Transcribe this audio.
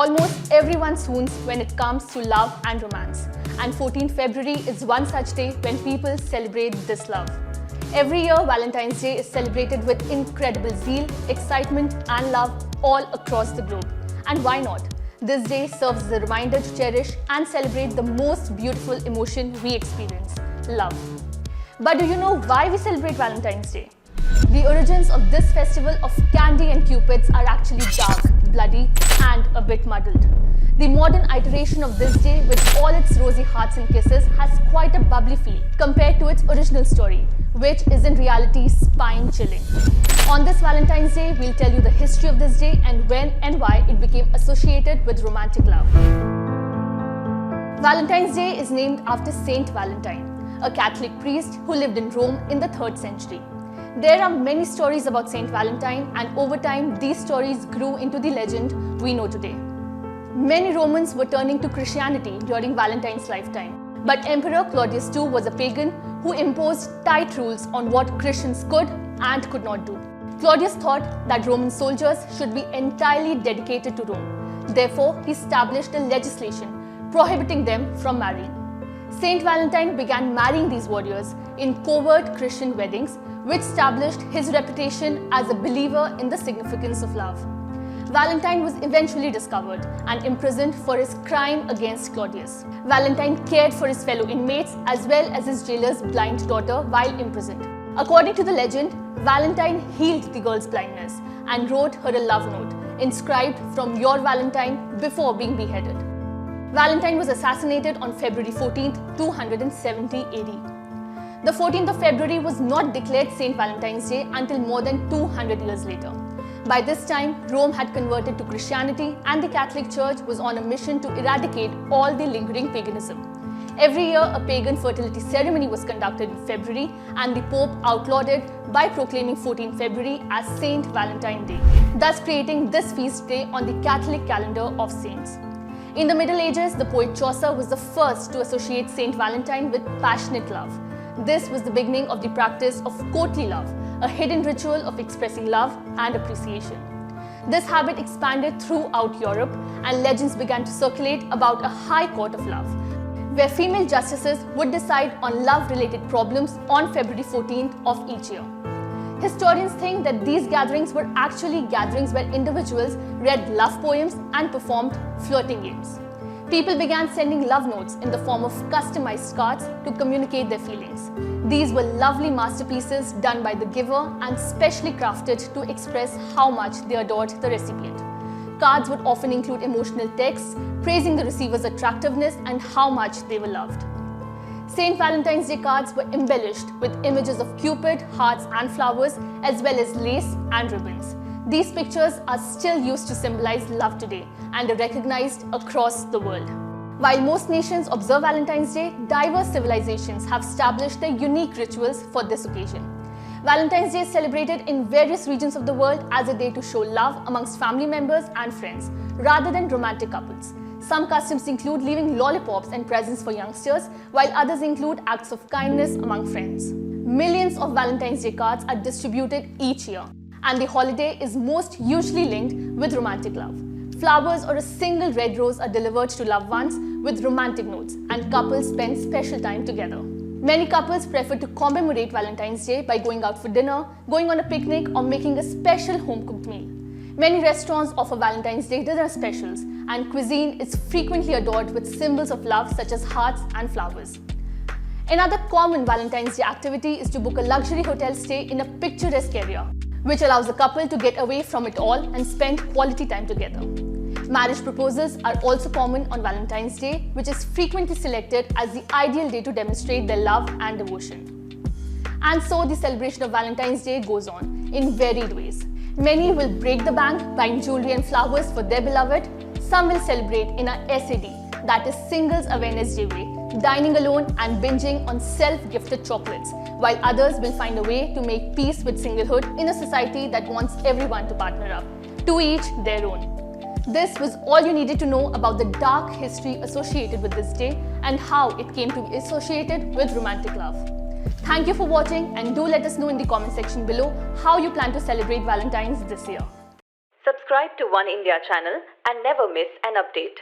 almost everyone swoons when it comes to love and romance. And 14th February is one such day when people celebrate this love. Every year, Valentine's Day is celebrated with incredible zeal, excitement and love all across the globe. And why not? This day serves as a reminder to cherish and celebrate the most beautiful emotion we experience, love. But do you know why we celebrate Valentine's Day? The origins of this festival of candy and cupids are actually dark, bloody and a bit muddled. The modern iteration of this day with all its rosy hearts and kisses has quite a bubbly feel compared to its original story, which is in reality spine-chilling. On this Valentine's Day, we'll tell you the history of this day and when and why it became associated with romantic love. Valentine's Day is named after Saint Valentine, a Catholic priest who lived in Rome in the 3rd century. There are many stories about Saint Valentine, and over time these stories grew into the legend we know today. Many Romans were turning to Christianity during Valentine's lifetime, but Emperor Claudius II was a pagan who imposed tight rules on what Christians could and could not do. Claudius thought that Roman soldiers should be entirely dedicated to Rome. Therefore, he established a legislation prohibiting them from marrying. Saint Valentine began marrying these warriors in covert Christian weddings, which established his reputation as a believer in the significance of love. Valentine was eventually discovered and imprisoned for his crime against Claudius. Valentine cared for his fellow inmates as well as his jailer's blind daughter while imprisoned. According to the legend, Valentine healed the girl's blindness and wrote her a love note inscribed "From your Valentine" before being beheaded. Valentine was assassinated on February 14, 270 AD. The 14th of February was not declared Saint Valentine's Day until more than 200 years later. By this time, Rome had converted to Christianity and the Catholic Church was on a mission to eradicate all the lingering paganism. Every year, a pagan fertility ceremony was conducted in February and the Pope outlawed it by proclaiming 14th February as Saint Valentine Day, thus creating this feast day on the Catholic calendar of saints. In the Middle Ages, the poet Chaucer was the first to associate Saint Valentine with passionate love. This was the beginning of the practice of courtly love, a hidden ritual of expressing love and appreciation. This habit expanded throughout Europe and legends began to circulate about a high court of love, where female justices would decide on love-related problems on February 14th of each year. Historians think that these gatherings were actually gatherings where individuals read love poems and performed flirting games. People began sending love notes in the form of customized cards to communicate their feelings. These were lovely masterpieces done by the giver and specially crafted to express how much they adored the recipient. Cards would often include emotional texts praising the receiver's attractiveness and how much they were loved. Saint Valentine's Day cards were embellished with images of Cupid, hearts and flowers, as well as lace and ribbons. These pictures are still used to symbolize love today and are recognized across the world. While most nations observe Valentine's Day, diverse civilizations have established their unique rituals for this occasion. Valentine's Day is celebrated in various regions of the world as a day to show love amongst family members and friends, rather than romantic couples. Some customs include leaving lollipops and presents for youngsters, while others include acts of kindness among friends. Millions of Valentine's Day cards are distributed each year, and the holiday is most usually linked with romantic love. Flowers or a single red rose are delivered to loved ones with romantic notes, and couples spend special time together. Many couples prefer to commemorate Valentine's Day by going out for dinner, going on a picnic, or making a special home-cooked meal. Many restaurants offer Valentine's Day dinner specials, and cuisine is frequently adored with symbols of love such as hearts and flowers. Another common Valentine's Day activity is to book a luxury hotel stay in a picturesque area, which allows a couple to get away from it all and spend quality time together. Marriage proposals are also common on Valentine's Day, which is frequently selected as the ideal day to demonstrate their love and devotion. And so the celebration of Valentine's Day goes on in varied ways. Many will break the bank buying jewelry and flowers for their beloved. Some will celebrate in a SAD, that is Singles Awareness Day way, dining alone and binging on self-gifted chocolates, while others will find a way to make peace with singlehood in a society that wants everyone to partner up, to each their own. This was all you needed to know about the dark history associated with this day and how it came to be associated with romantic love. Thank you for watching, and do let us know in the comment section below how you plan to celebrate Valentine's this year. Subscribe Subscribe to One India channel and never miss an update.